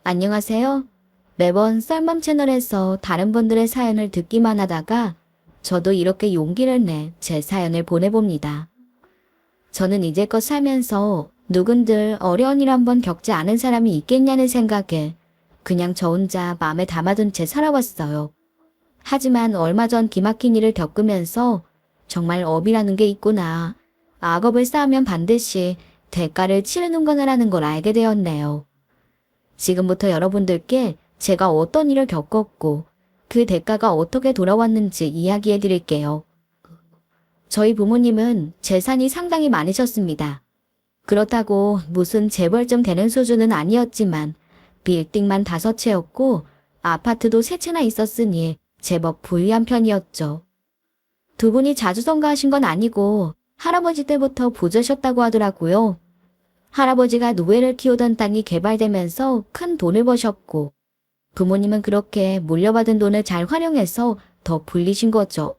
안녕하세요. 매번 썰맘 채널에서 다른 분들의 사연을 듣기만 하다가 저도 이렇게 용기를 내 제 사연을 보내봅니다. 저는 이제껏 살면서 누군들 어려운 일 한번 겪지 않은 사람이 있겠냐는 생각에 그냥 저 혼자 마음에 담아둔 채 살아왔어요. 하지만 얼마 전 기막힌 일을 겪으면서 정말 업이라는 게 있구나. 악업을 쌓으면 반드시 대가를 치르는 거라는 걸 알게 되었네요. 지금부터 여러분들께 제가 어떤 일을 겪었고 그 대가가 어떻게 돌아왔는지 이야기해 드릴게요. 저희 부모님은 재산이 상당히 많으셨습니다. 그렇다고 무슨 재벌쯤 되는 수준은 아니었지만 빌딩만 5채였고 아파트도 3채나 있었으니 제법 부유한 편이었죠. 두 분이 자주 성가하신 건 아니고 할아버지 때부터 부자셨다고 하더라고요. 할아버지가 노예를 키우던 땅이 개발되면서 큰 돈을 버셨고 부모님은 그렇게 물려받은 돈을 잘 활용해서 더 불리신 거죠.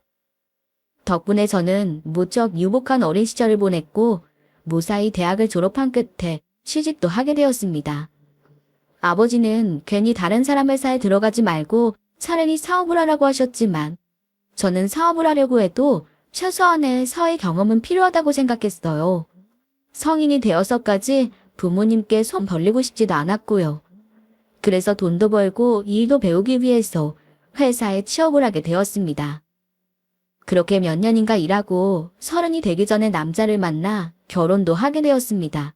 덕분에 저는 무척 유복한 어린 시절을 보냈고 무사히 대학을 졸업한 끝에 취직도 하게 되었습니다. 아버지는 괜히 다른 사람 회사에 들어가지 말고 차라리 사업을 하라고 하셨지만 저는 사업을 하려고 해도 최소한의 사회 경험은 필요하다고 생각했어요. 성인이 되어서까지 부모님께 손 벌리고 싶지도 않았고요. 그래서 돈도 벌고 일도 배우기 위해서 회사에 취업을 하게 되었습니다. 그렇게 몇 년인가 일하고 30이 되기 전에 남자를 만나 결혼도 하게 되었습니다.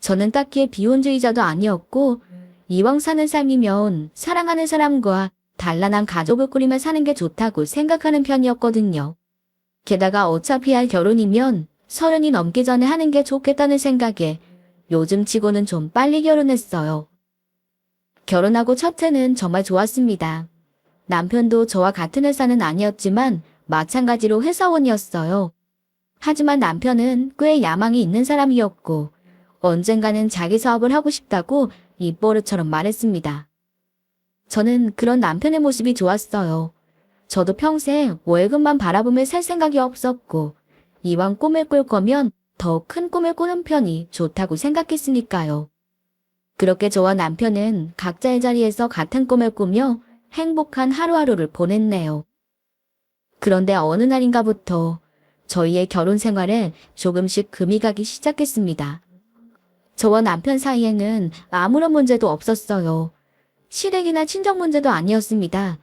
저는 딱히 비혼주의자도 아니었고 이왕 사는 삶이면 사랑하는 사람과 단란한 가족을 꾸리며 사는 게 좋다고 생각하는 편이었거든요. 게다가 어차피 할 결혼이면 30이 넘기 전에 하는 게 좋겠다는 생각에 요즘 치고는 좀 빨리 결혼했어요. 결혼하고 첫 해는 정말 좋았습니다. 남편도 저와 같은 회사는 아니었지만 마찬가지로 회사원이었어요. 하지만 남편은 꽤 야망이 있는 사람이었고 언젠가는 자기 사업을 하고 싶다고 입버릇처럼 말했습니다. 저는 그런 남편의 모습이 좋았어요. 저도 평생 월급만 바라보며 살 생각이 없었고 이왕 꿈을 꿀 거면 더 큰 꿈을 꾸는 편이 좋다고 생각했으니까요. 그렇게 저와 남편은 각자의 자리에서 같은 꿈을 꾸며 행복한 하루하루를 보냈네요. 그런데 어느 날인가부터 저희의 결혼 생활에 조금씩 금이 가기 시작했습니다. 저와 남편 사이에는 아무런 문제도 없었어요. 시댁이나 친정 문제도 아니었습니다.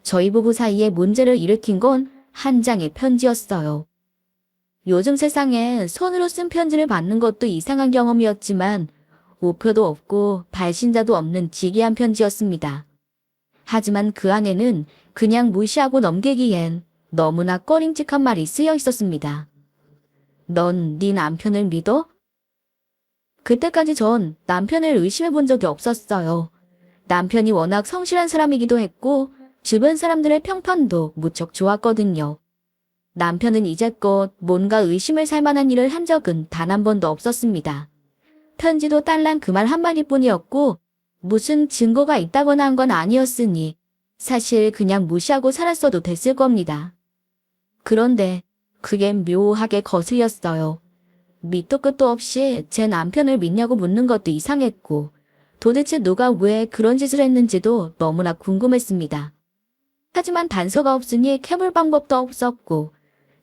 저희 부부 사이에 문제를 일으킨 건 한 장의 편지였어요. 요즘 세상에 손으로 쓴 편지를 받는 것도 이상한 경험이었지만 우표도 없고 발신자도 없는 지기한 편지였습니다. 하지만 그 안에는 그냥 무시하고 넘기기엔 너무나 꺼림칙한 말이 쓰여 있었습니다. 넌 네 남편을 믿어? 그때까지 전 남편을 의심해 본 적이 없었어요. 남편이 워낙 성실한 사람이기도 했고 주변 사람들의 평판도 무척 좋았거든요. 남편은 이제껏 뭔가 의심을 살 만한 일을 한 적은 단 한 번도 없었습니다. 편지도 딸랑 그 말 한마디뿐이었고 무슨 증거가 있다거나 한 건 아니었으니 사실 그냥 무시하고 살았어도 됐을 겁니다. 그런데 그게 묘하게 거슬렸어요. 밑도 끝도 없이 제 남편을 믿냐고 묻는 것도 이상했고 도대체 누가 왜 그런 짓을 했는지도 너무나 궁금했습니다. 하지만 단서가 없으니 캐물 방법도 없었고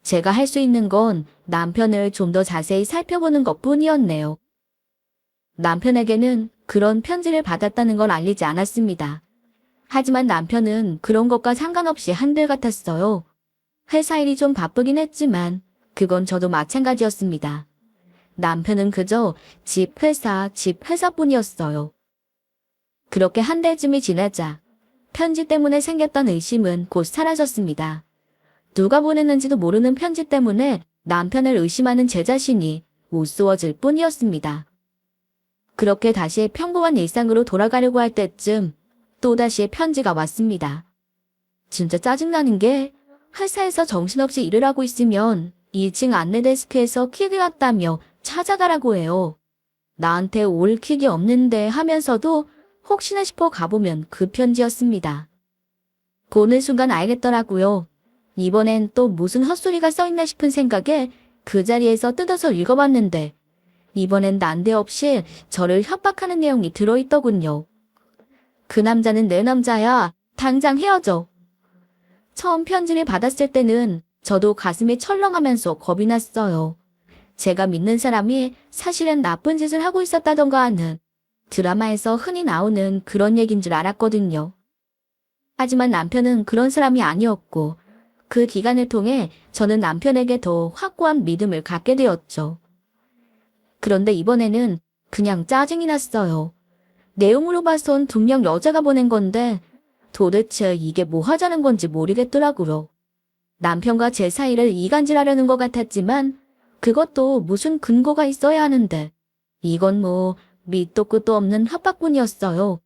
제가 할 수 있는 건 남편을 좀 더 자세히 살펴보는 것뿐이었네요. 남편에게는 그런 편지를 받았다는 걸 알리지 않았습니다. 하지만 남편은 그런 것과 상관없이 한결같았어요. 회사 일이 좀 바쁘긴 했지만 그건 저도 마찬가지였습니다. 남편은 그저 집 회사뿐이었어요. 그렇게 한 달쯤이 지나자 편지 때문에 생겼던 의심은 곧 사라졌습니다. 누가 보냈는지도 모르는 편지 때문에 남편을 의심하는 제 자신이 우스워질 뿐이었습니다. 그렇게 다시 평범한 일상으로 돌아가려고 할 때쯤 또다시 편지가 왔습니다. 진짜 짜증나는 게 회사에서 정신없이 일을 하고 있으면 2층 안내데스크에서 킥이 왔다며 찾아가라고 해요. 나한테 올 킥이 없는데 하면서도 혹시나 싶어 가보면 그 편지였습니다. 보는 순간 알겠더라고요. 이번엔 또 무슨 헛소리가 써있나 싶은 생각에 그 자리에서 뜯어서 읽어봤는데 이번엔 난데없이 저를 협박하는 내용이 들어있더군요. 그 남자는 내 남자야. 당장 헤어져. 처음 편지를 받았을 때는 저도 가슴이 철렁하면서 겁이 났어요. 제가 믿는 사람이 사실은 나쁜 짓을 하고 있었다던가 하는 드라마에서 흔히 나오는 그런 얘기인 줄 알았거든요. 하지만 남편은 그런 사람이 아니었고 그 기간을 통해 저는 남편에게 더 확고한 믿음을 갖게 되었죠. 그런데 이번에는 그냥 짜증이 났어요. 내용으로 봐선 분명 여자가 보낸 건데 도대체 이게 뭐 하자는 건지 모르겠더라고요. 남편과 제 사이를 이간질하려는 것 같았지만 그것도 무슨 근거가 있어야 하는데 이건 뭐 밑도 끝도 없는 협박뿐이었어요.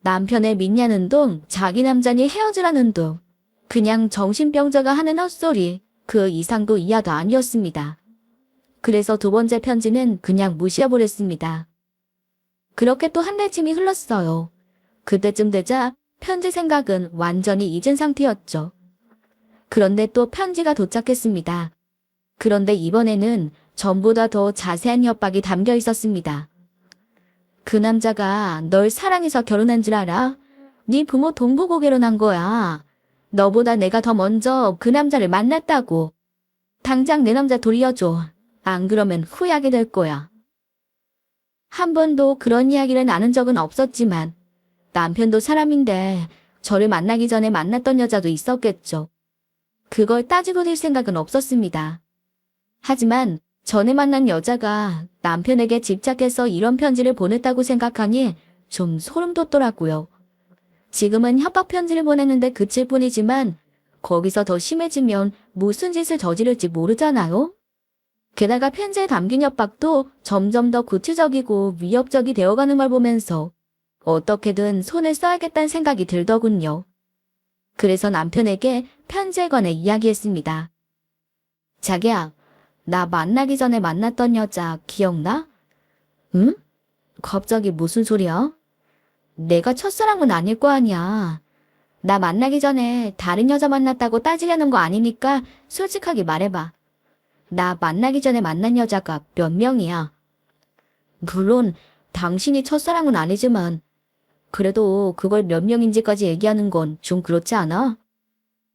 남편의 믿냐는 둥, 자기 남자니 헤어지라는 둥. 그냥 정신병자가 하는 헛소리, 그 이상도 이하도 아니었습니다. 그래서 두 번째 편지는 그냥 무시해버렸습니다. 그렇게 또 한 달쯤이 흘렀어요. 그때쯤 되자 편지 생각은 완전히 잊은 상태였죠. 그런데 또 편지가 도착했습니다. 그런데 이번에는 전보다 더 자세한 협박이 담겨 있었습니다. 그 남자가 널 사랑해서 결혼한 줄 알아? 네 부모 돈 보고 결혼한 거야. 너보다 내가 더 먼저 그 남자를 만났다고. 당장 내 남자 돌려줘. 안 그러면 후회하게 될 거야. 한 번도 그런 이야기를 나눈 적은 없었지만 남편도 사람인데 저를 만나기 전에 만났던 여자도 있었겠죠. 그걸 따지고 들 생각은 없었습니다. 하지만 전에 만난 여자가 남편에게 집착해서 이런 편지를 보냈다고 생각하니 좀 소름 돋더라고요. 지금은 협박 편지를 보냈는데 그칠 뿐이지만 거기서 더 심해지면 무슨 짓을 저지를지 모르잖아요? 게다가 편지에 담긴 협박도 점점 더 구체적이고 위협적이 되어가는 걸 보면서 어떻게든 손을 써야겠다는 생각이 들더군요. 그래서 남편에게 편지에 관해 이야기했습니다. 자기야, 나 만나기 전에 만났던 여자 기억나? 응? 갑자기 무슨 소리야? 내가 첫사랑은 아닐 거 아니야. 나 만나기 전에 다른 여자 만났다고 따지려는 거 아니니까 솔직하게 말해봐. 나 만나기 전에 만난 여자가 몇 명이야? 물론 당신이 첫사랑은 아니지만 그래도 그걸 몇 명인지까지 얘기하는 건 좀 그렇지 않아?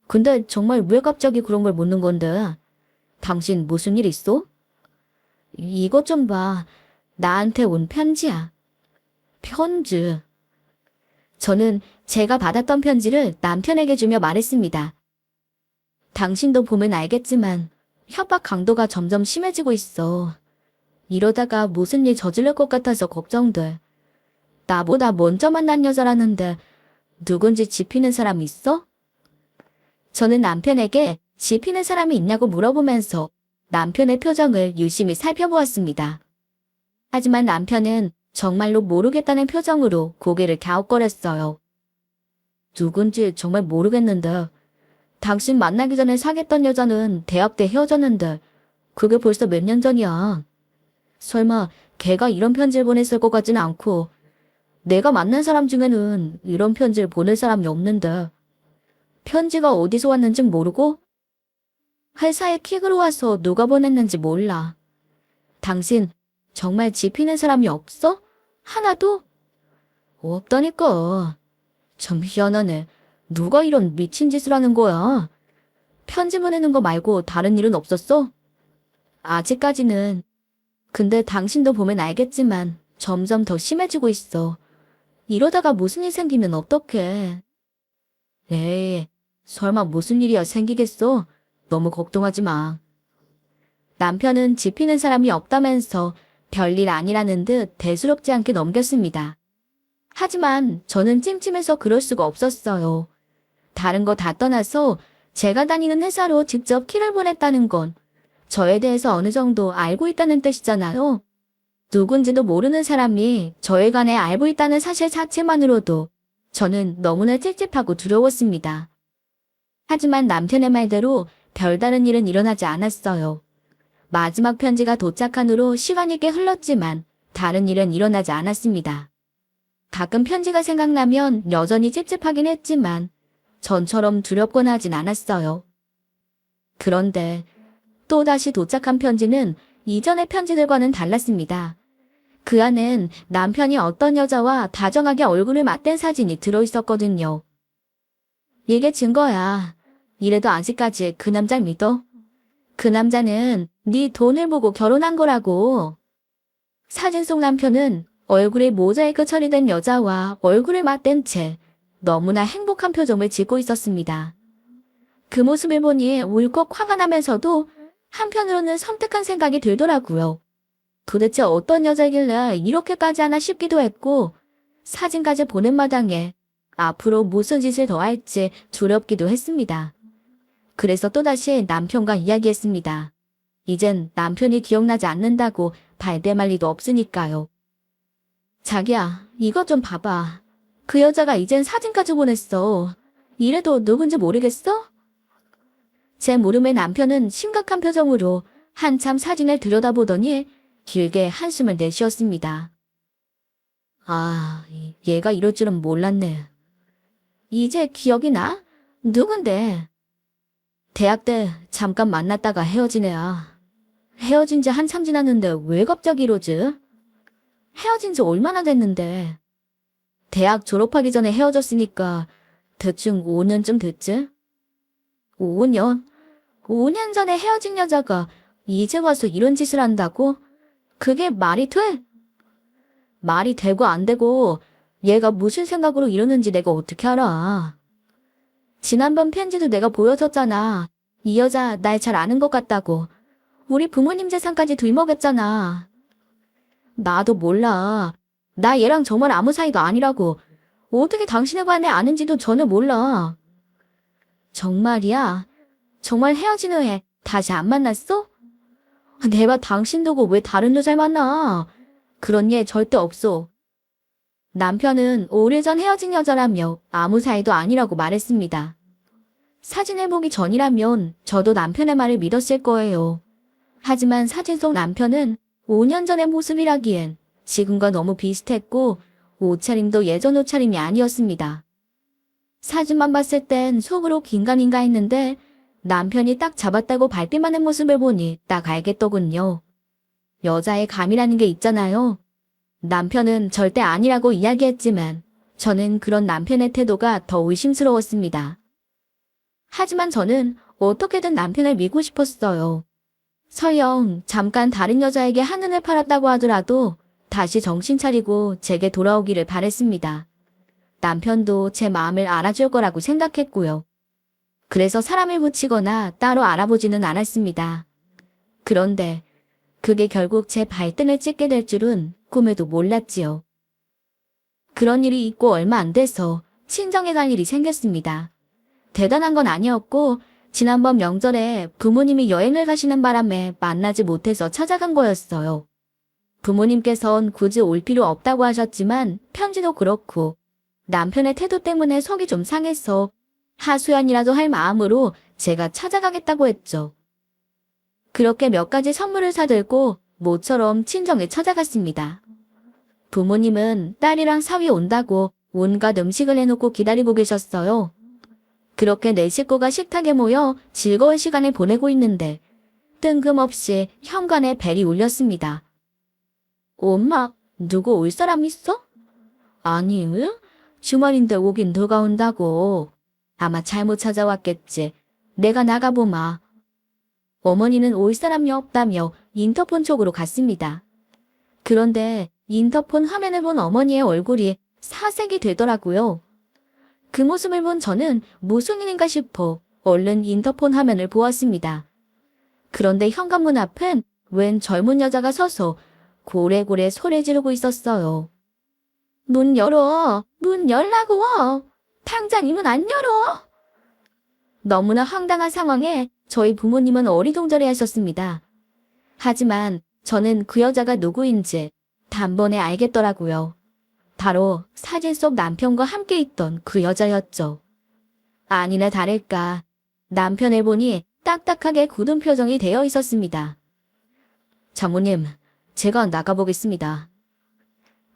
근데 정말 왜 갑자기 그런 걸 묻는 건데? 당신 무슨 일 있어? 이것 좀 봐. 나한테 온 편지야. 편지. 저는 제가 받았던 편지를 남편에게 주며 말했습니다. 당신도 보면 알겠지만 협박 강도가 점점 심해지고 있어. 이러다가 무슨 일 저지를 것 같아서 걱정돼. 나보다 먼저 만난 여자라는데 누군지 짚이는 사람 있어? 저는 남편에게 짚이는 사람이 있냐고 물어보면서 남편의 표정을 유심히 살펴보았습니다. 하지만 남편은 정말로 모르겠다는 표정으로 고개를 갸웃거렸어요. 누군지 정말 모르겠는데 당신 만나기 전에 사귀었던 여자는 대학 때 헤어졌는데 그게 벌써 몇 년 전이야. 설마 걔가 이런 편지를 보냈을 것 같지는 않고 내가 만난 사람 중에는 이런 편지를 보낼 사람이 없는데 편지가 어디서 왔는지 모르고 회사에 킥으로 와서 누가 보냈는지 몰라. 당신 정말 짚이는 사람이 없어? 하나도? 없다니까. 참 희한하네. 누가 이런 미친 짓을 하는 거야? 편지 보내는 거 말고 다른 일은 없었어? 아직까지는. 근데 당신도 보면 알겠지만 점점 더 심해지고 있어. 이러다가 무슨 일 생기면 어떡해. 에이, 설마 무슨 일이야 생기겠어? 너무 걱정하지 마. 남편은 짚이는 사람이 없다면서 별일 아니라는 듯 대수롭지 않게 넘겼습니다. 하지만 저는 찜찜해서 그럴 수가 없었어요. 다른 거 다 떠나서 제가 다니는 회사로 직접 키를 보냈다는 건 저에 대해서 어느 정도 알고 있다는 뜻이잖아요. 누군지도 모르는 사람이 저에 관해 알고 있다는 사실 자체만으로도 저는 너무나 찝찝하고 두려웠습니다. 하지만 남편의 말대로 별다른 일은 일어나지 않았어요. 마지막 편지가 도착한 후로 시간이 꽤 흘렀지만 다른 일은 일어나지 않았습니다. 가끔 편지가 생각나면 여전히 찝찝하긴 했지만 전처럼 두렵거나 하진 않았어요. 그런데 또다시 도착한 편지는 이전의 편지들과는 달랐습니다. 그 안엔 남편이 어떤 여자와 다정하게 얼굴을 맞댄 사진이 들어있었거든요. 이게 증거야. 이래도 아직까지 그 남자 믿어? 그 남자는 네 돈을 보고 결혼한 거라고. 사진 속 남편은 얼굴에 모자이크 처리된 여자와 얼굴을 맞댄 채 너무나 행복한 표정을 짓고 있었습니다. 그 모습을 보니 울컥 화가 나면서도 한편으로는 섬뜩한 생각이 들더라고요. 도대체 어떤 여자길래 이렇게까지 하나 싶기도 했고, 사진까지 보낸 마당에 앞으로 무슨 짓을 더 할지 두렵기도 했습니다. 그래서 또다시 남편과 이야기했습니다. 이젠 남편이 기억나지 않는다고 발뺌할 리도 없으니까요. 자기야, 이것 좀 봐봐. 그 여자가 이젠 사진까지 보냈어. 이래도 누군지 모르겠어? 제 물음에 남편은 심각한 표정으로 한참 사진을 들여다보더니 길게 한숨을 내쉬었습니다. 아, 얘가 이럴 줄은 몰랐네. 이제 기억이 나? 누군데? 대학 때 잠깐 만났다가 헤어진 애야. 헤어진 지 한참 지났는데 왜 갑자기 이러지? 헤어진 지 얼마나 됐는데. 대학 졸업하기 전에 헤어졌으니까 대충 5년쯤 됐지? 5년? 5년 전에 헤어진 여자가 이제 와서 이런 짓을 한다고? 그게 말이 돼? 말이 되고 안 되고 얘가 무슨 생각으로 이러는지 내가 어떻게 알아. 지난번 편지도 내가 보여줬잖아. 이 여자 날 잘 아는 것 같다고. 우리 부모님 재산까지 들먹였잖아. 나도 몰라. 나 얘랑 정말 아무 사이도 아니라고. 어떻게 당신의 관에 아는지도 전혀 몰라. 정말이야? 정말 헤어진 후에 다시 안 만났어? 내가 당신 두고 왜 다른 여자를 만나? 그런 예 절대 없어. 남편은 오래전 헤어진 여자라며 아무 사이도 아니라고 말했습니다. 사진을 보기 전이라면 저도 남편의 말을 믿었을 거예요. 하지만 사진 속 남편은 5년 전의 모습이라기엔 지금과 너무 비슷했고 옷차림도 예전 옷차림이 아니었습니다. 사진만 봤을 땐 속으로 긴가민가 했는데 남편이 딱 잡았다고 발뺌하는 모습을 보니 딱 알겠더군요. 여자의 감이라는 게 있잖아요. 남편은 절대 아니라고 이야기했지만 저는 그런 남편의 태도가 더 의심스러웠습니다. 하지만 저는 어떻게든 남편을 믿고 싶었어요. 설령 잠깐 다른 여자에게 한눈을 팔았다고 하더라도 다시 정신 차리고 제게 돌아오기를 바랬습니다. 남편도 제 마음을 알아줄 거라고 생각했고요. 그래서 사람을 붙이거나 따로 알아보지는 않았습니다. 그런데 그게 결국 제 발등을 찍게 될 줄은 꿈에도 몰랐지요. 그런 일이 있고 얼마 안 돼서 친정에 갈 일이 생겼습니다. 대단한 건 아니었고 지난번 명절에 부모님이 여행을 가시는 바람에 만나지 못해서 찾아간 거였어요. 부모님께선 굳이 올 필요 없다고 하셨지만 편지도 그렇고 남편의 태도 때문에 속이 좀 상해서 하소연이라도 할 마음으로 제가 찾아가겠다고 했죠. 그렇게 몇 가지 선물을 사들고 모처럼 친정에 찾아갔습니다. 부모님은 딸이랑 사위 온다고 온갖 음식을 해놓고 기다리고 계셨어요. 그렇게 네 식구가 식탁에 모여 즐거운 시간을 보내고 있는데 뜬금없이 현관에 벨이 울렸습니다. 엄마, 누구 올 사람 있어? 아니, 주말인데 오긴 누가 온다고. 아마 잘못 찾아왔겠지. 내가 나가보마. 어머니는 올 사람이 없다며 인터폰 쪽으로 갔습니다. 그런데 인터폰 화면을 본 어머니의 얼굴이 사색이 되더라고요. 그 모습을 본 저는 무슨 일인가 싶어 얼른 인터폰 화면을 보았습니다. 그런데 현관문 앞엔 웬 젊은 여자가 서서 고래고래 소리 지르고 있었어요. 문 열어! 문 열라고! 당장 이 문 안 열어! 너무나 황당한 상황에 저희 부모님은 어리둥절해 하셨습니다. 하지만 저는 그 여자가 누구인지 단번에 알겠더라고요. 바로 사진 속 남편과 함께 있던 그 여자였죠. 아니나 다를까 남편을 보니 딱딱하게 굳은 표정이 되어 있었습니다. 장모님, 제가 나가보겠습니다.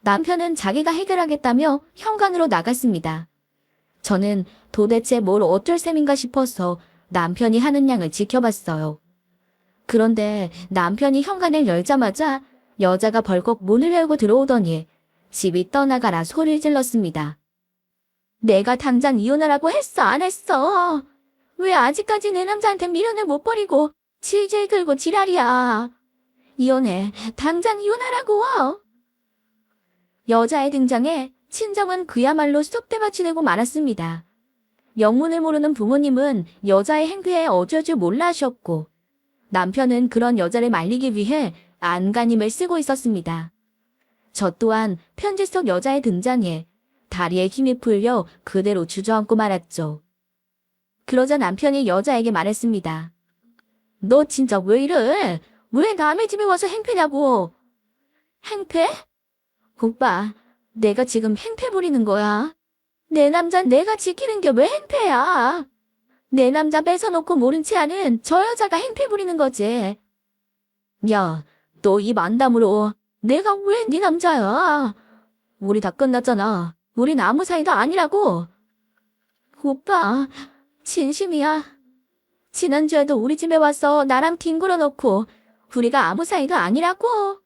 남편은 자기가 해결하겠다며 현관으로 나갔습니다. 저는 도대체 뭘 어쩔 셈인가 싶어서 남편이 하는 양을 지켜봤어요. 그런데 남편이 현관을 열자마자 여자가 벌컥 문을 열고 들어오더니 집이 떠나가라 소리를 질렀습니다. 내가 당장 이혼하라고 했어, 안 했어? 왜 아직까지 내 남자한테 미련을 못 버리고 질질 끌고 지랄이야. 이혼해. 당장 이혼하라고. 여자의 등장에 친정은 그야말로 쑥대밭이 되고 말았습니다. 영문을 모르는 부모님은 여자의 행태에 어쩔 줄 몰라 하셨고 남편은 그런 여자를 말리기 위해 안간힘을 쓰고 있었습니다. 저 또한 편지 속 여자의 등장에 다리에 힘이 풀려 그대로 주저앉고 말았죠. 그러자 남편이 여자에게 말했습니다. 너 진짜 왜 이래? 왜 남의 집에 와서 행패냐고. 행패? 오빠, 내가 지금 행패 부리는 거야. 내 남자 내가 지키는 게 왜 행패야? 내 남자 뺏어놓고 모른 채 하는 저 여자가 행패 부리는 거지. 야, 너 입 안 다물어. 내가 왜 네 남자야? 우리 다 끝났잖아. 우린 아무 사이도 아니라고. 오빠, 진심이야. 지난주에도 우리 집에 와서 나랑 뒹굴어 놓고 우리가 아무 사이도 아니라고.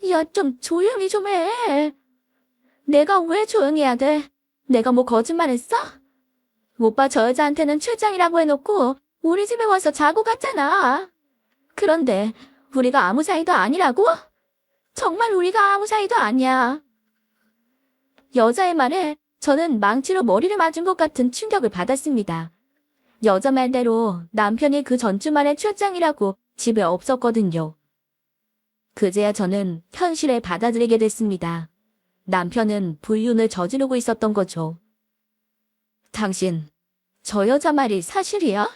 야, 좀 조용히 좀 해. 내가 왜 조용히 해야 돼? 내가 뭐 거짓말했어? 오빠 저 여자한테는 출장이라고 해놓고 우리 집에 와서 자고 갔잖아. 그런데 우리가 아무 사이도 아니라고? 정말 우리가 아무 사이도 아니야. 여자의 말에 저는 망치로 머리를 맞은 것 같은 충격을 받았습니다. 여자 말대로 남편이 그 전주말에 출장이라고 집에 없었거든요. 그제야 저는 현실을 받아들이게 됐습니다. 남편은 불륜을 저지르고 있었던 거죠. 당신, 저 여자 말이 사실이야?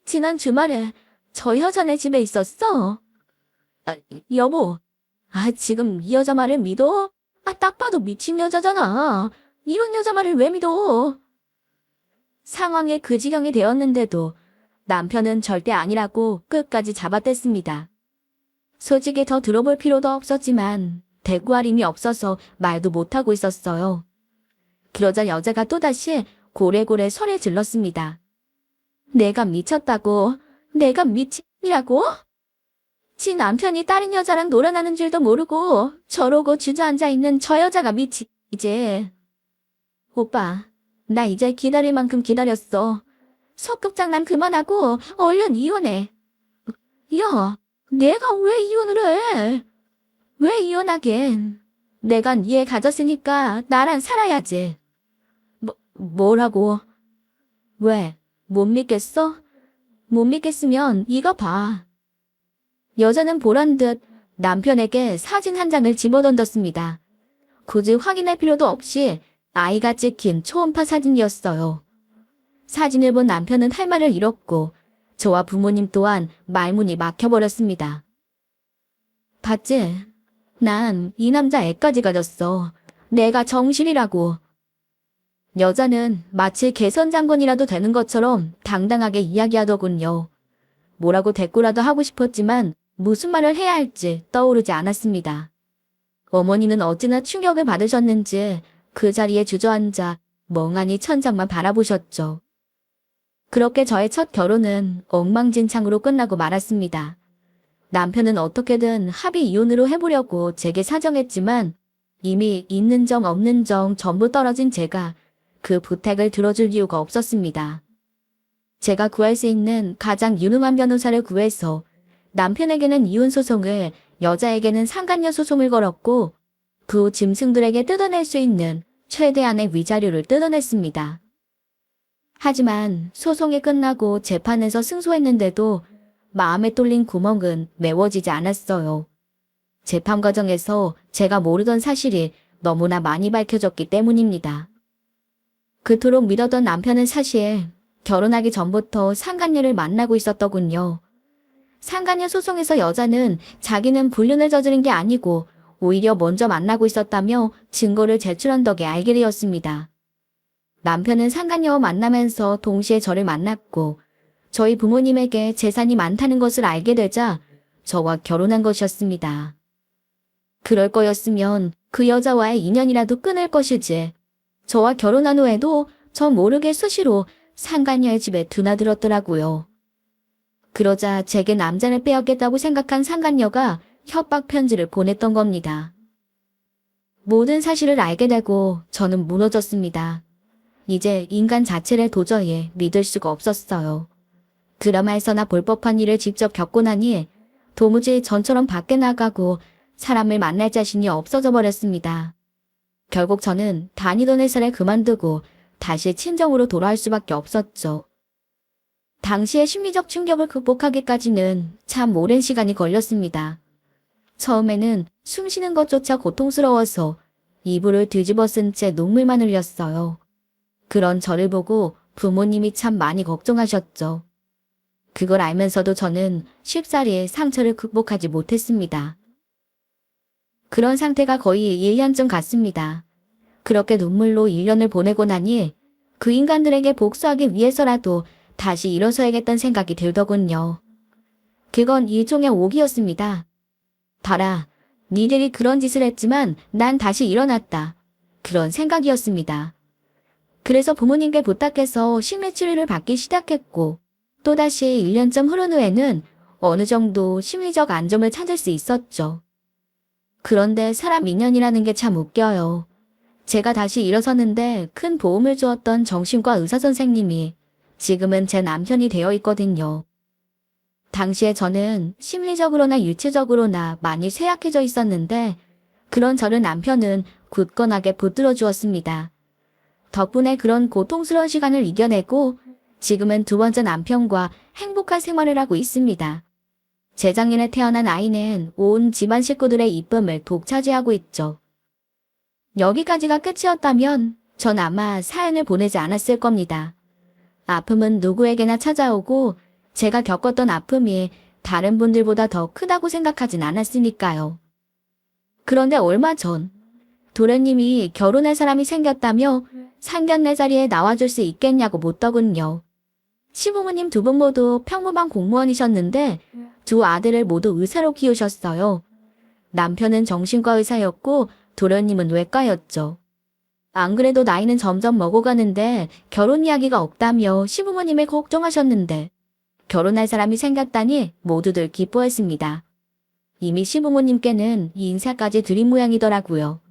지난 주말에 저 여자네 집에 있었어? 여보, 지금 이 여자 말을 믿어? 딱 봐도 미친 여자잖아. 이런 여자 말을 왜 믿어? 상황에 그 지경이 되었는데도 남편은 절대 아니라고 끝까지 잡아댔습니다. 솔직히 더 들어볼 필요도 없었지만 대꾸할 힘이 없어서 말도 못하고 있었어요. 그러자 여자가 또다시 고래고래 소리를 질렀습니다. 내가 미쳤다고? 내가 미친이라고? 지 남편이 다른 여자랑 놀아나는 줄도 모르고 저러고 주저앉아 있는 저 여자가 이제. 오빠, 나 이제 기다릴 만큼 기다렸어. 소꿉장난 그만하고 얼른 이혼해. 야, 내가 왜 이혼을 해? 왜 이혼하긴? 내가 네 가졌으니까 나랑 살아야지. 뭐라고? 왜? 못 믿겠어? 못 믿겠으면 이거 봐. 여자는 보란 듯 남편에게 사진 한 장을 집어던졌습니다. 굳이 확인할 필요도 없이 아이가 찍힌 초음파 사진이었어요. 사진을 본 남편은 할 말을 잃었고 저와 부모님 또한 말문이 막혀버렸습니다. 봤지? 난 이 남자 애까지 가졌어. 내가 정실이라고. 여자는 마치 개선장군이라도 되는 것처럼 당당하게 이야기하더군요. 뭐라고 대꾸라도 하고 싶었지만 무슨 말을 해야 할지 떠오르지 않았습니다. 어머니는 어찌나 충격을 받으셨는지 그 자리에 주저앉아 멍하니 천장만 바라보셨죠. 그렇게 저의 첫 결혼은 엉망진창으로 끝나고 말았습니다. 남편은 어떻게든 합의 이혼으로 해보려고 제게 사정했지만 이미 있는 정 없는 정 전부 떨어진 제가 그 부탁을 들어줄 이유가 없었습니다. 제가 구할 수 있는 가장 유능한 변호사를 구해서 남편에게는 이혼 소송을, 여자에게는 상간녀 소송을 걸었고 그 짐승들에게 뜯어낼 수 있는 최대한의 위자료를 뜯어냈습니다. 하지만 소송이 끝나고 재판에서 승소했는데도 마음에 뚫린 구멍은 메워지지 않았어요. 재판 과정에서 제가 모르던 사실이 너무나 많이 밝혀졌기 때문입니다. 그토록 믿었던 남편은 사실 결혼하기 전부터 상간녀를 만나고 있었더군요. 상간녀 소송에서 여자는 자기는 불륜을 저지른 게 아니고 오히려 먼저 만나고 있었다며 증거를 제출한 덕에 알게 되었습니다. 남편은 상간녀와 만나면서 동시에 저를 만났고 저희 부모님에게 재산이 많다는 것을 알게 되자 저와 결혼한 것이었습니다. 그럴 거였으면 그 여자와의 인연이라도 끊을 것이지. 저와 결혼한 후에도 저 모르게 수시로 상간녀의 집에 드나들었더라고요. 그러자 제게 남자를 빼앗겠다고 생각한 상간녀가 협박 편지를 보냈던 겁니다. 모든 사실을 알게 되고 저는 무너졌습니다. 이제 인간 자체를 도저히 믿을 수가 없었어요. 드라마에서나 볼 법한 일을 직접 겪고 나니 도무지 전처럼 밖에 나가고 사람을 만날 자신이 없어져 버렸습니다. 결국 저는 다니던 회사를 그만두고 다시 친정으로 돌아올 수밖에 없었죠. 당시의 심리적 충격을 극복하기까지는 참 오랜 시간이 걸렸습니다. 처음에는 숨 쉬는 것조차 고통스러워서 이불을 뒤집어 쓴 채 눈물만 흘렸어요. 그런 저를 보고 부모님이 참 많이 걱정하셨죠. 그걸 알면서도 저는 쉽사리 상처를 극복하지 못했습니다. 그런 상태가 거의 1년쯤 갔습니다. 그렇게 눈물로 1년을 보내고 나니 그 인간들에게 복수하기 위해서라도 다시 일어서야겠다는 생각이 들더군요. 그건 일종의 오기였습니다. 봐라, 니들이 그런 짓을 했지만 난 다시 일어났다. 그런 생각이었습니다. 그래서 부모님께 부탁해서 심리치료를 받기 시작했고 또다시 1년쯤 흐른 후에는 어느 정도 심리적 안정을 찾을 수 있었죠. 그런데 사람 인연이라는 게 참 웃겨요. 제가 다시 일어섰는데 큰 도움을 주었던 정신과 의사 선생님이 지금은 제 남편이 되어 있거든요. 당시에 저는 심리적으로나 육체적으로나 많이 쇠약해져 있었는데 그런 저를 남편은 굳건하게 붙들어 주었습니다. 덕분에 그런 고통스러운 시간을 이겨내고 지금은 두 번째 남편과 행복한 생활을 하고 있습니다. 재작년에 태어난 아이는 온 집안 식구들의 이쁨을 독차지하고 있죠. 여기까지가 끝이었다면 전 아마 사연을 보내지 않았을 겁니다. 아픔은 누구에게나 찾아오고 제가 겪었던 아픔이 다른 분들보다 더 크다고 생각하진 않았으니까요. 그런데 얼마 전 도련님이 결혼할 사람이 생겼다며 상견례 자리에 나와줄 수 있겠냐고 묻더군요. 시부모님 두 분 모두 평범한 공무원이셨는데 두 아들을 모두 의사로 키우셨어요. 남편은 정신과 의사였고 도련님은 외과였죠. 안 그래도 나이는 점점 먹어가는데 결혼 이야기가 없다며 시부모님을 걱정하셨는데 결혼할 사람이 생겼다니 모두들 기뻐했습니다. 이미 시부모님께는 인사까지 드린 모양이더라고요.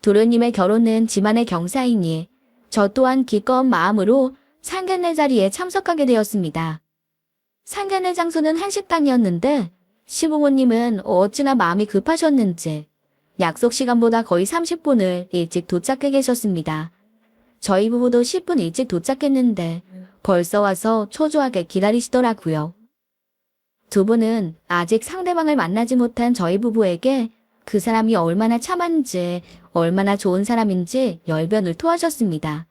도련님의 결혼은 집안의 경사이니 저 또한 기꺼운 마음으로 상견례 자리에 참석하게 되었습니다. 상견례 장소는 한식당이었는데 시부모님은 어찌나 마음이 급하셨는지 약속 시간보다 거의 30분을 일찍 도착해 계셨습니다. 저희 부부도 10분 일찍 도착했는데 벌써 와서 초조하게 기다리시더라고요. 두 분은 아직 상대방을 만나지 못한 저희 부부에게 그 사람이 얼마나 참한지 얼마나 좋은 사람인지 열변을 토하셨습니다.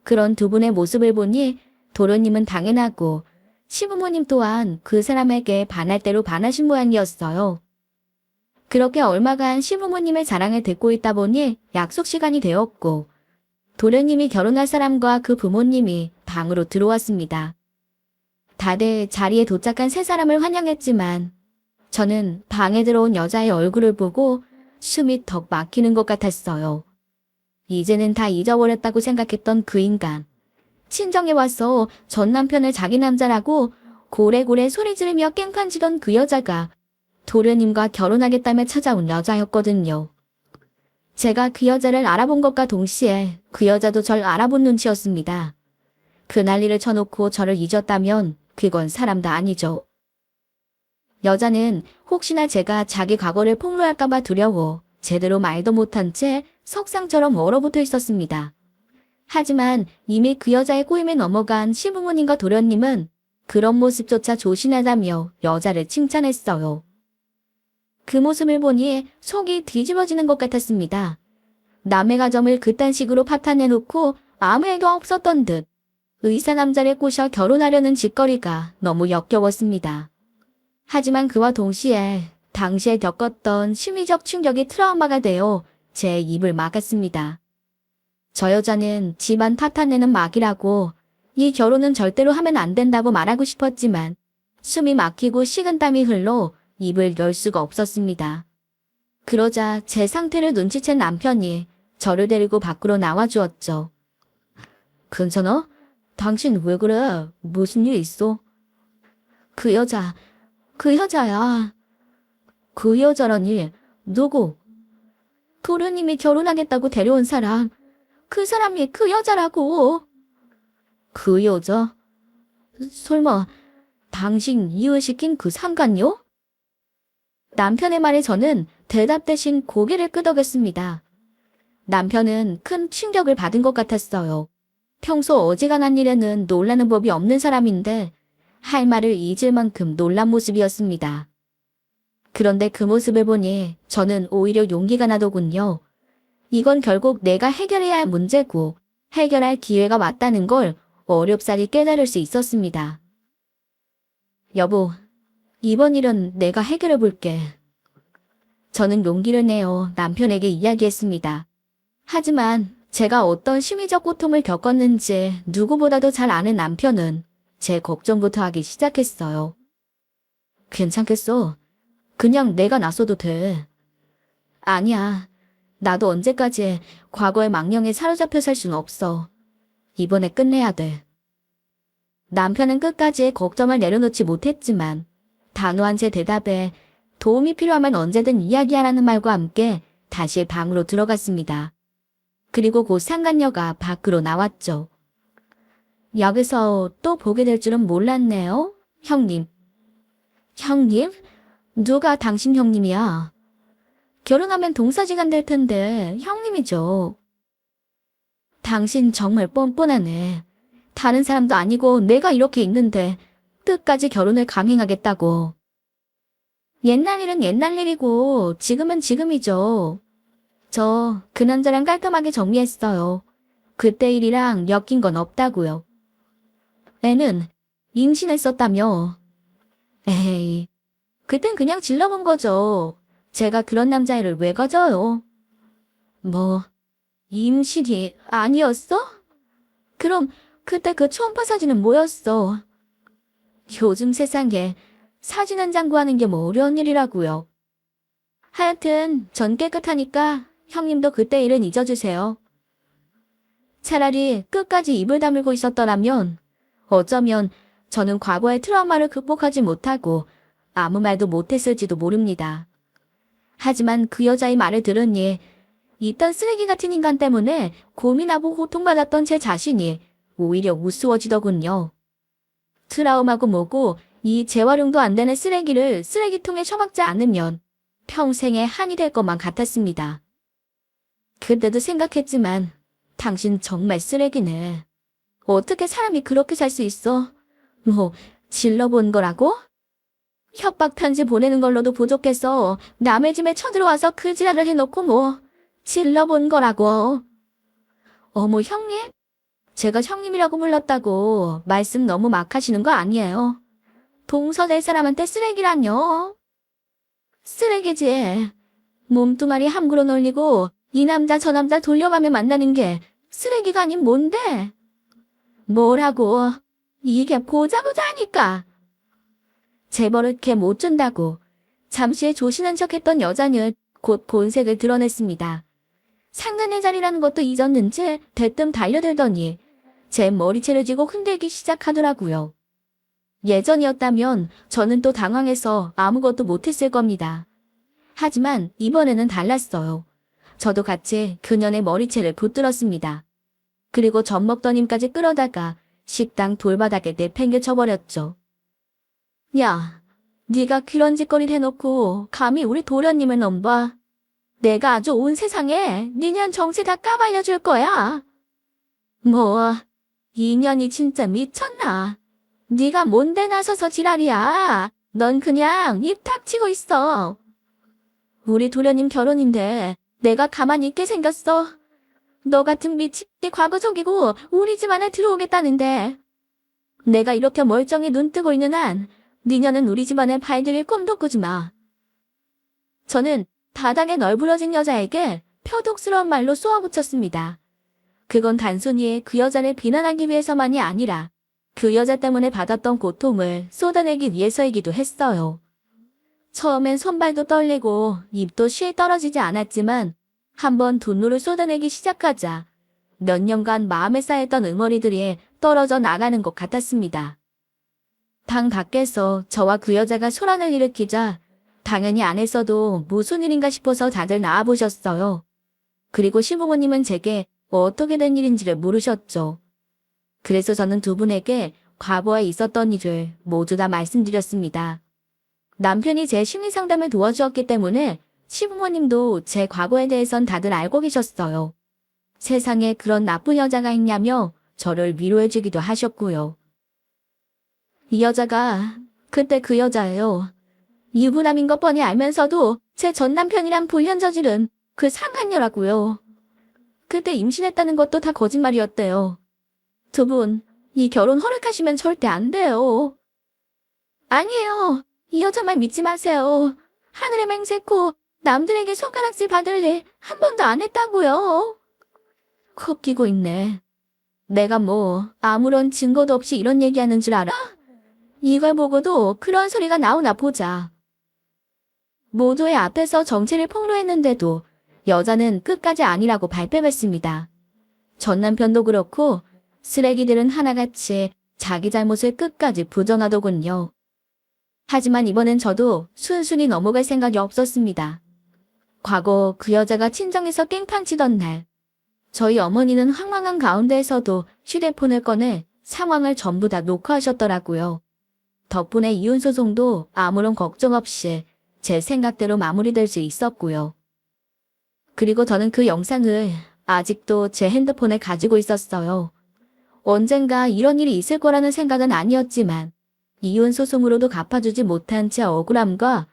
그런 두 분의 모습을 보니 도련님은 당연하고 시부모님 또한 그 사람에게 반할 대로 반하신 모양이었어요. 그렇게 얼마간 시부모님의 자랑을 듣고 있다 보니 약속 시간이 되었고 도련님이 결혼할 사람과 그 부모님이 방으로 들어왔습니다. 다들 자리에 도착한 세 사람을 환영했지만 저는 방에 들어온 여자의 얼굴을 보고 숨이 턱 막히는 것 같았어요. 이제는 다 잊어버렸다고 생각했던 그 인간. 친정에 와서 전 남편을 자기 남자라고 고래고래 소리 지르며 깽판지던 그 여자가 도련님과 결혼하겠다며 찾아온 여자였거든요. 제가 그 여자를 알아본 것과 동시에 그 여자도 절 알아본 눈치였습니다. 그 난리를 쳐놓고 저를 잊었다면 그건 사람도 아니죠. 여자는 혹시나 제가 자기 과거를 폭로할까봐 두려워 제대로 말도 못한 채 석상처럼 얼어붙어 있었습니다. 하지만 이미 그 여자의 꼬임에 넘어간 시부모님과 도련님은 그런 모습조차 조신하다며 여자를 칭찬했어요. 그 모습을 보니 속이 뒤집어지는 것 같았습니다. 남의 가정을 그딴 식으로 파탄내놓고 아무 애도 없었던 듯 의사 남자를 꼬셔 결혼하려는 짓거리가 너무 역겨웠습니다. 하지만 그와 동시에 당시에 겪었던 심리적 충격이 트라우마가 되어 제 입을 막았습니다. 저 여자는 집안 파탄내는 막이라고 이 결혼은 절대로 하면 안 된다고 말하고 싶었지만 숨이 막히고 식은땀이 흘러 입을 열 수가 없었습니다. 그러자 제 상태를 눈치챈 남편이 저를 데리고 밖으로 나와주었죠. 괜찮아? 당신 왜 그래? 무슨 일 있어? 그 여자야. 그 여자라니, 누구? 도련님이 결혼하겠다고 데려온 사람. 그 사람이 그 여자라고. 그 여자? 설마 당신 이혼시킨 그 상간요? 남편의 말에 저는 대답 대신 고개를 끄덕였습니다. 남편은 큰 충격을 받은 것 같았어요. 평소 어지간한 일에는 놀라는 법이 없는 사람인데 할 말을 잊을 만큼 놀란 모습이었습니다. 그런데 그 모습을 보니 저는 오히려 용기가 나더군요. 이건 결국 내가 해결해야 할 문제고 해결할 기회가 왔다는 걸 어렵사리 깨달을 수 있었습니다. 여보, 이번 일은 내가 해결해 볼게. 저는 용기를 내어 남편에게 이야기했습니다. 하지만 제가 어떤 심리적 고통을 겪었는지 누구보다도 잘 아는 남편은 제 걱정부터 하기 시작했어요. 괜찮겠어? 그냥 내가 나서도 돼. 아니야. 나도 언제까지 과거의 망령에 사로잡혀 살 수는 없어. 이번에 끝내야 돼. 남편은 끝까지 걱정을 내려놓지 못했지만 단호한 제 대답에 도움이 필요하면 언제든 이야기하라는 말과 함께 다시 방으로 들어갔습니다. 그리고 곧 상간녀가 밖으로 나왔죠. 여기서 또 보게 될 줄은 몰랐네요, 형님. 형님? 누가 당신 형님이야? 결혼하면 동사지간 될 텐데 형님이죠. 당신 정말 뻔뻔하네. 다른 사람도 아니고 내가 이렇게 있는데 끝까지 결혼을 강행하겠다고. 옛날 일은 옛날 일이고 지금은 지금이죠. 저 그 남자랑 깔끔하게 정리했어요. 그때 일이랑 엮인 건 없다고요. 애는 임신했었다며. 에이, 그땐 그냥 질러본 거죠. 제가 그런 남자애를 왜 가져요? 뭐, 임신이 아니었어? 그럼 그때 그 초음파 사진은 뭐였어? 요즘 세상에 사진 한 장 구하는 게 뭐 어려운 일이라고요. 하여튼 전 깨끗하니까 형님도 그때 일은 잊어주세요. 차라리 끝까지 입을 다물고 있었더라면 어쩌면 저는 과거의 트라우마를 극복하지 못하고 아무 말도 못했을지도 모릅니다. 하지만 그 여자의 말을 들으니 이딴 쓰레기 같은 인간 때문에 고민하고 고통받았던 제 자신이 오히려 우스워지더군요. 트라우마고 뭐고 이 재활용도 안 되는 쓰레기를 쓰레기통에 처박지 않으면 평생에 한이 될 것만 같았습니다. 그때도 생각했지만 당신 정말 쓰레기네. 어떻게 사람이 그렇게 살 수 있어? 뭐 질러본 거라고? 협박 편지 보내는 걸로도 부족해서 남의 집에 쳐들어와서 그 지랄을 해놓고 뭐 질러본 거라고. 어머 형님? 제가 형님이라고 불렀다고 말씀 너무 막 하시는 거 아니에요? 동서 낼 사람한테 쓰레기라뇨? 쓰레기지. 몸뚱아리 함부로 놀리고 이 남자 저 남자 돌려가며 만나는 게 쓰레기가 아닌 뭔데? 뭐라고? 이게 보자보자 하니까. 제 버릇게 못 준다고 잠시 조신한 척했던 여자는 곧 본색을 드러냈습니다. 상간의 자리라는 것도 잊었는지 대뜸 달려들더니 제 머리채를 쥐고 흔들기 시작하더라고요. 예전이었다면 저는 또 당황해서 아무것도 못했을 겁니다. 하지만 이번에는 달랐어요. 저도 같이 그년의 머리채를 붙들었습니다. 그리고 젖 먹던 힘까지 끌어다가 식당 돌바닥에 내팽개쳐버렸죠. 야, 네가 그런 짓거리를 해놓고 감히 우리 도련님을 넘봐. 내가 아주 온 세상에 니년 정체 다 까발려줄 거야. 뭐, 이 년이 진짜 미쳤나. 네가 뭔데 나서서 지랄이야. 넌 그냥 입 닥치고 있어. 우리 도련님 결혼인데 내가 가만히 있게 생겼어. 너 같은 미친 과거 속이고 우리 집 안에 들어오겠다는데. 내가 이렇게 멀쩡히 눈 뜨고 있는 한 니년은 우리 집안에 발들일 꿈도 꾸지 마. 저는 바닥에 널브러진 여자에게 표독스러운 말로 쏘아붙였습니다. 그건 단순히 그 여자를 비난하기 위해서만이 아니라 그 여자 때문에 받았던 고통을 쏟아내기 위해서이기도 했어요. 처음엔 손발도 떨리고 입도 쉬 떨어지지 않았지만 한번 분노를 쏟아내기 시작하자 몇 년간 마음에 쌓였던 응어리들이 떨어져 나가는 것 같았습니다. 방 밖에서 저와 그 여자가 소란을 일으키자 당연히 안 했어도 무슨 일인가 싶어서 다들 나와보셨어요. 그리고 시부모님은 제게 어떻게 된 일인지를 물으셨죠. 그래서 저는 두 분에게 과거에 있었던 일을 모두 다 말씀드렸습니다. 남편이 제 심리 상담을 도와주었기 때문에 시부모님도 제 과거에 대해선 다들 알고 계셨어요. 세상에 그런 나쁜 여자가 있냐며 저를 위로해주기도 하셨고요. 이 여자가 그때 그 여자예요. 유부남인 것 뻔히 알면서도 제 전 남편이랑 불륜 저지른 그 상간녀라고요. 그때 임신했다는 것도 다 거짓말이었대요. 두 분, 이 결혼 허락하시면 절대 안 돼요. 아니에요. 이 여자 말 믿지 마세요. 하늘에 맹세코 남들에게 손가락질 받을 일 한 번도 안 했다고요. 코 끼고 있네. 내가 뭐 아무런 증거도 없이 이런 얘기하는 줄 알아? 이걸 보고도 그런 소리가 나오나 보자. 모두의 앞에서 정체를 폭로했는데도 여자는 끝까지 아니라고 발뺌했습니다. 전 남편도 그렇고 쓰레기들은 하나같이 자기 잘못을 끝까지 부정하더군요. 하지만 이번엔 저도 순순히 넘어갈 생각이 없었습니다. 과거 그 여자가 친정에서 깽판치던 날, 저희 어머니는 황망한 가운데에서도 휴대폰을 꺼내 상황을 전부 다 녹화하셨더라고요. 덕분에 이혼소송도 아무런 걱정 없이 제 생각대로 마무리될 수 있었고요. 그리고 저는 그 영상을 아직도 제 핸드폰에 가지고 있었어요. 언젠가 이런 일이 있을 거라는 생각은 아니었지만 이혼소송으로도 갚아주지 못한 제 억울함과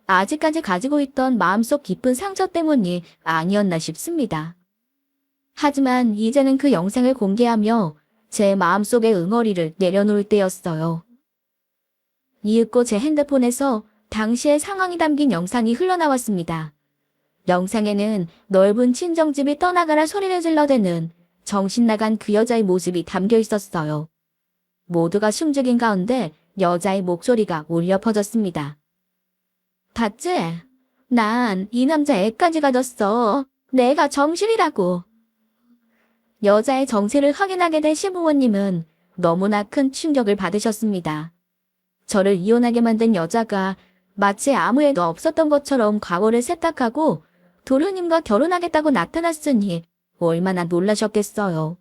아직까지 가지고 있던 마음속 깊은 상처 때문이 아니었나 싶습니다. 하지만 이제는 그 영상을 공개하며 제 마음속의 응어리를 내려놓을 때였어요. 이윽고 제 핸드폰에서 당시의 상황이 담긴 영상이 흘러나왔습니다. 영상에는 넓은 친정집이 떠나가라 소리를 질러대는 정신나간 그 여자의 모습이 담겨 있었어요. 모두가 숨죽인 가운데 여자의 목소리가 울려 퍼졌습니다. 봤지? 난 이 남자 애까지 가졌어. 내가 정실이라고. 여자의 정체를 확인하게 된 시부모님은 너무나 큰 충격을 받으셨습니다. 저를 이혼하게 만든 여자가 마치 아무 일도 없었던 것처럼 과거를 세탁하고 도련님과 결혼하겠다고 나타났으니 얼마나 놀라셨겠어요.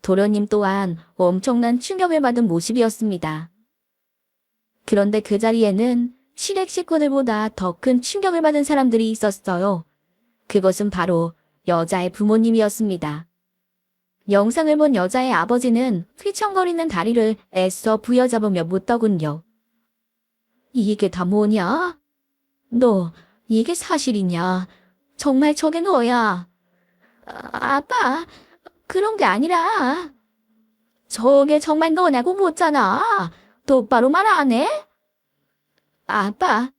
도련님 또한 엄청난 충격을 받은 모습이었습니다. 그런데 그 자리에는 시댁 식구들보다 더 큰 충격을 받은 사람들이 있었어요. 그것은 바로 여자의 부모님이었습니다. 영상을 본 여자의 아버지는 휘청거리는 다리를 애써 부여잡으며 묻더군요. 이게 다 뭐냐? 너 이게 사실이냐? 정말 저게 너야? 아빠, 그런 게 아니라 저게 정말 너냐고 묻잖아. 똑바로 말 안 해? 아빠,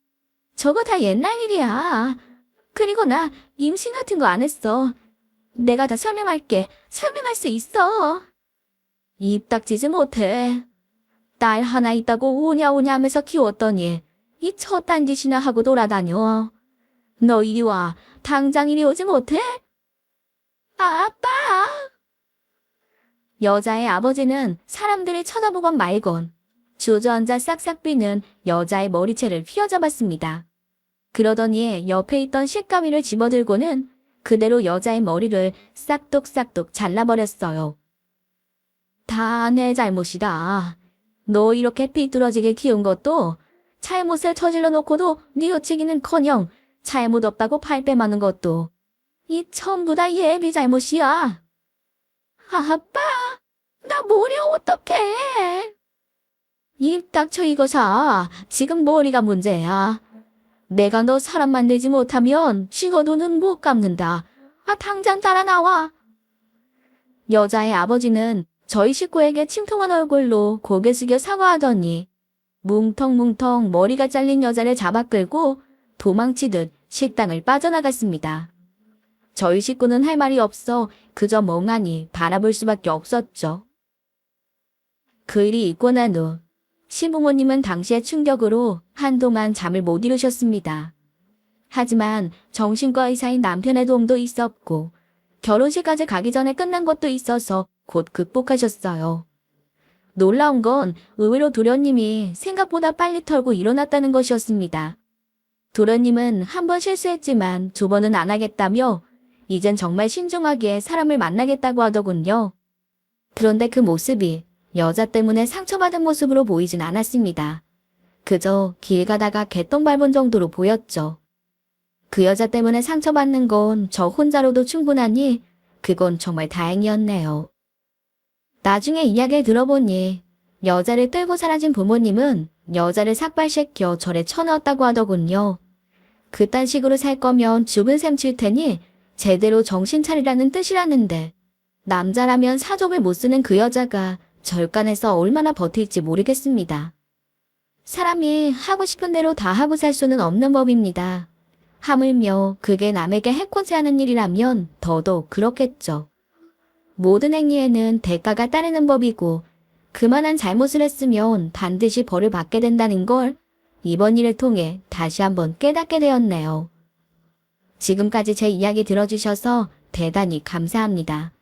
저거 다 옛날 일이야. 그리고 나 임신 같은 거 안 했어. 내가 다 설명할게. 설명할 수 있어. 입 닥치지 못해. 딸 하나 있다고 오냐오냐 하면서 키웠더니 이 저딴 짓이나 하고 돌아다녀. 너 이리 와. 당장 이리 오지 못해? 아빠. 여자의 아버지는 사람들이 쳐다보건 말건 주저앉아 싹싹 비는 여자의 머리채를 휘어잡았습니다. 그러더니 옆에 있던 식가위를 집어들고는 그대로 여자의 머리를 싹둑싹둑 잘라버렸어요. 다 내 잘못이다. 너 이렇게 삐뚤어지게 키운 것도 잘못을 저질러 놓고도 뉘우치기는커녕 잘못 없다고 발뺌하는 것도 이 전부 다 예비 잘못이야. 아빠, 나 머리 어떡해? 입 닥쳐 이거사. 지금 머리가 문제야. 내가 너 사람 만들지 못하면 죽어도는 못 갚는다. 당장 따라 나와. 여자의 아버지는 저희 식구에게 침통한 얼굴로 고개 숙여 사과하더니 뭉텅뭉텅 머리가 잘린 여자를 잡아 끌고 도망치듯 식당을 빠져나갔습니다. 저희 식구는 할 말이 없어 그저 멍하니 바라볼 수밖에 없었죠. 그 일이 있고 난 후 시부모님은 당시의 충격으로 한동안 잠을 못 이루셨습니다. 하지만 정신과 의사인 남편의 도움도 있었고 결혼식까지 가기 전에 끝난 것도 있어서 곧 극복하셨어요. 놀라운 건 의외로 도련님이 생각보다 빨리 털고 일어났다는 것이었습니다. 도련님은 한 번 실수했지만 두 번은 안 하겠다며 이젠 정말 신중하게 사람을 만나겠다고 하더군요. 그런데 그 모습이 여자 때문에 상처받은 모습으로 보이진 않았습니다. 그저 길 가다가 개똥 밟은 정도로 보였죠. 그 여자 때문에 상처받는 건 저 혼자로도 충분하니 그건 정말 다행이었네요. 나중에 이야기를 들어보니 여자를 끌고 사라진 부모님은 여자를 삭발시켜 절에 쳐넣었다고 하더군요. 그딴 식으로 살 거면 죽은 셈 칠 테니 제대로 정신 차리라는 뜻이라는데 남자라면 사족을 못 쓰는 그 여자가 절간에서 얼마나 버틸지 모르겠습니다. 사람이 하고 싶은 대로 다 하고 살 수는 없는 법입니다. 하물며 그게 남에게 해코지 하는 일이라면 더더욱 그렇겠죠. 모든 행위에는 대가가 따르는 법이고 그만한 잘못을 했으면 반드시 벌을 받게 된다는 걸 이번 일을 통해 다시 한번 깨닫게 되었네요. 지금까지 제 이야기 들어주셔서 대단히 감사합니다.